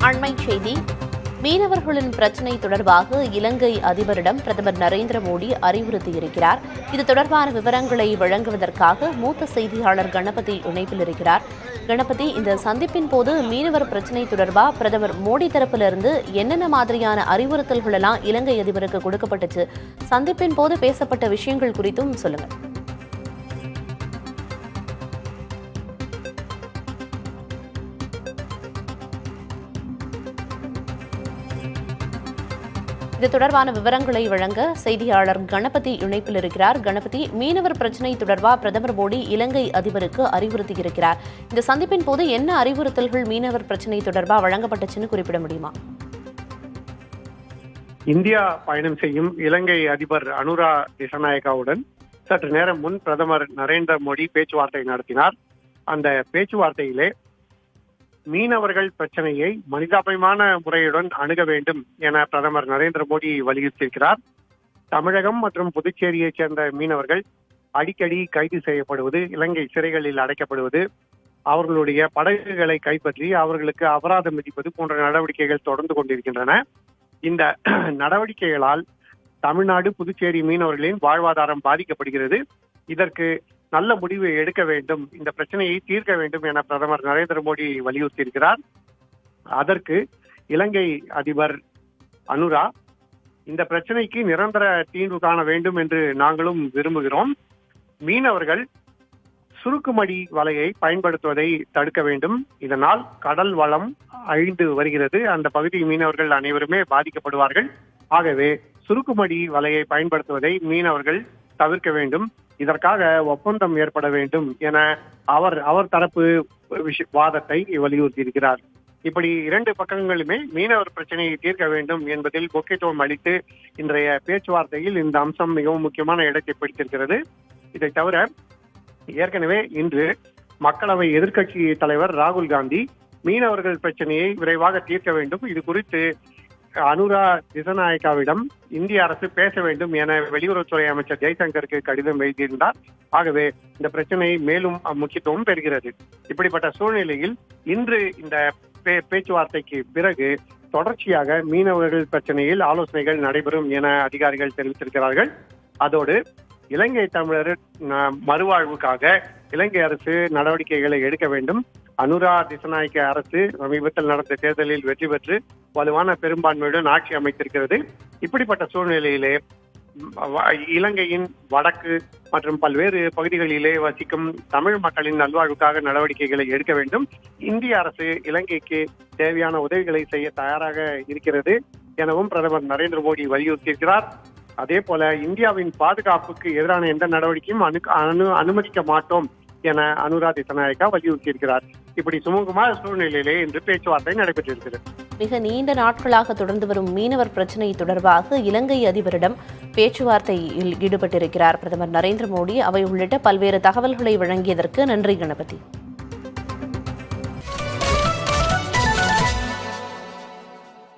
அண்மைச் செய்தி. மீனவர்களின் பிரச்சினை தொடர்பாக இலங்கை அதிபரிடம் பிரதமர் நரேந்திர மோடி அறிவுறுத்தியிருக்கிறார். இது தொடர்பான விவரங்களை வழங்குவதற்காக மூத்த செய்தியாளர் கணபதி இணைப்பில் இருக்கிறார். கணபதி, இந்த சந்திப்பின் போது மீனவர் பிரச்சினை தொடர்பாக பிரதமர் மோடி தரப்பிலிருந்து என்னென்ன மாதிரியான அறிவுறுத்தல்கள் எல்லாம் இலங்கை அதிபருக்கு கொடுக்கப்பட்டுச்சு? சந்திப்பின் போது பேசப்பட்ட விஷயங்கள் குறித்தும் சொல்லுங்க. இது தொடர்பான விவரங்களை வழங்க செய்தியாளர் கணபதி இணைப்பில் இருக்கிறார். கணபதி, மீனவர் பிரச்சினை தொடர்பாக பிரதமர் மோடி இலங்கை அதிபருக்கு அறிவுறுத்தியிருக்கிறார். இந்த சந்திப்பின் போது என்ன அறிவுறுத்தல்கள் மீனவர் பிரச்சினை தொடர்பாக வழங்கப்பட்டுச்சுன்னு குறிப்பிட முடியுமா? இந்தியா பயணம் செய்யும் இலங்கை அதிபர் அனுரா திசாநாயக்காவுடன் சற்று நேரம் முன் பிரதமர் நரேந்திர மோடி பேச்சுவார்த்தை நடத்தினார். அந்த பேச்சுவார்த்தையிலே மீனவர்கள் பிரச்சனையை மனிதாபிமான முறையுடன் அணுக வேண்டும் என பிரதமர் நரேந்திர மோடி வலியுறுத்தியிருக்கிறார். தமிழகம் மற்றும் புதுச்சேரியைச் சேர்ந்த மீனவர்கள் அடிக்கடி கைது செய்யப்படுவது, இலங்கை சிறைகளில் அடைக்கப்படுவது, அவர்களுடைய படகுகளை கைப்பற்றி அவர்களுக்கு அபராதம் விதிப்பது போன்ற நடவடிக்கைகள் தொடர்ந்து கொண்டிருக்கின்றன. இந்த நடவடிக்கைகளால் தமிழ்நாடு, புதுச்சேரி மீனவர்களின் வாழ்வாதாரம் பாதிக்கப்படுகிறது. இதற்கு நல்ல முடிவை எடுக்க வேண்டும், இந்த பிரச்சனையை தீர்க்க வேண்டும் என பிரதமர் நரேந்திர மோடி வலியுறுத்தியிருக்கிறார். அதற்கு இலங்கை அதிபர் அனுரா, இந்த பிரச்சனைக்கு நிரந்தர தீர்வு காண வேண்டும் என்று நாங்களும் விரும்புகிறோம். மீனவர்கள் சுருக்குமடி வலையை பயன்படுத்துவதை தடுக்க வேண்டும். இதனால் கடல் வளம் அழிந்து வருகிறது. அந்த பகுதி மீனவர்கள் அனைவருமே பாதிக்கப்படுவார்கள். ஆகவே சுருக்குமடி வலையை பயன்படுத்துவதை மீனவர்கள் தவிர்க்க வேண்டும். இதற்காக ஒப்பந்தம் ஏற்பட வேண்டும் என அவர் தரப்பு வாதத்தை வலியுறுத்தியிருக்கிறார். இப்படி இரண்டு பக்கங்களுமே மீனவர் பிரச்சனையை தீர்க்க வேண்டும் என்பதில் முக்கியத்துவம் அளித்து இன்றைய பேச்சுவார்த்தையில் இந்த அம்சம் மிகவும் முக்கியமான இடத்தை பிடித்திருக்கிறது. இதை தவிர ஏற்கனவே இன்று மக்களவை எதிர்க்கட்சி தலைவர் ராகுல் காந்தி மீனவர்கள் பிரச்சனையை விரைவாக தீர்க்க வேண்டும், இது குறித்து அனுரா திசாநாயக்காவிடம் இந்திய அரசு பேச வேண்டும் என வெளியுறவுத்துறை அமைச்சர் ஜெய்சங்கருக்கு கடிதம் எழுதியிருந்தார். ஆகவே இந்த பிரச்சனை மேலும் முக்கியத்துவம் பெறுகிறது. இப்படிப்பட்ட சூழ்நிலையில் இன்று இந்த பேச்சுவார்த்தைக்கு பிறகு தொடர்ச்சியாக மீனவர்கள் பிரச்சனையில் ஆலோசனைகள் நடைபெறும் என அதிகாரிகள் தெரிவித்திருக்கிறார்கள். அதோடு இலங்கை தமிழர் மறுவாழ்வுக்காக இலங்கை அரசு நடவடிக்கைகளை எடுக்க வேண்டும். அனுரா திசாநாயக்க அரசு சமீபத்தில் நடந்த தேர்தலில் வெற்றி பெற்று வலுவான பெரும்பான்மையுடன் ஆட்சி அமைத்திருக்கிறது. இப்படிப்பட்ட சூழ்நிலையிலே இலங்கையின் வடக்கு மற்றும் பல்வேறு பகுதிகளிலே வசிக்கும் தமிழ் மக்களின் நல்வாழ்வுக்காக நடவடிக்கைகளை எடுக்க வேண்டும். இந்திய அரசு இலங்கைக்கு தேவையான உதவிகளை செய்ய தயாராக இருக்கிறது எனவும் பிரதமர் நரேந்திர மோடி வலியுறுத்தியிருக்கிறார். அதே போல இந்தியாவின் பாதுகாப்புக்கு எதிரான எந்த நடவடிக்கையும் அனுமதிக்க மாட்டோம் என அனுரா திசாநாயக்கா வலியுறுத்தியிருக்கிறார். இப்படி சுமூகமான சூழ்நிலையிலே இன்று பேச்சுவார்த்தை நடைபெற்றிருக்கிறது. மிக நீண்ட நாட்களாக தொடர்ந்து வரும் மீனவர் பிரச்சினை தொடர்பாக இலங்கை அதிபரிடம் பேச்சுவார்த்தையில் ஈடுபட்டிருக்கிறார் பிரதமர் நரேந்திர மோடி. அவை உள்ளிட்ட பல்வேறு தகவல்களை வழங்கியதற்கு நன்றி கணபதி.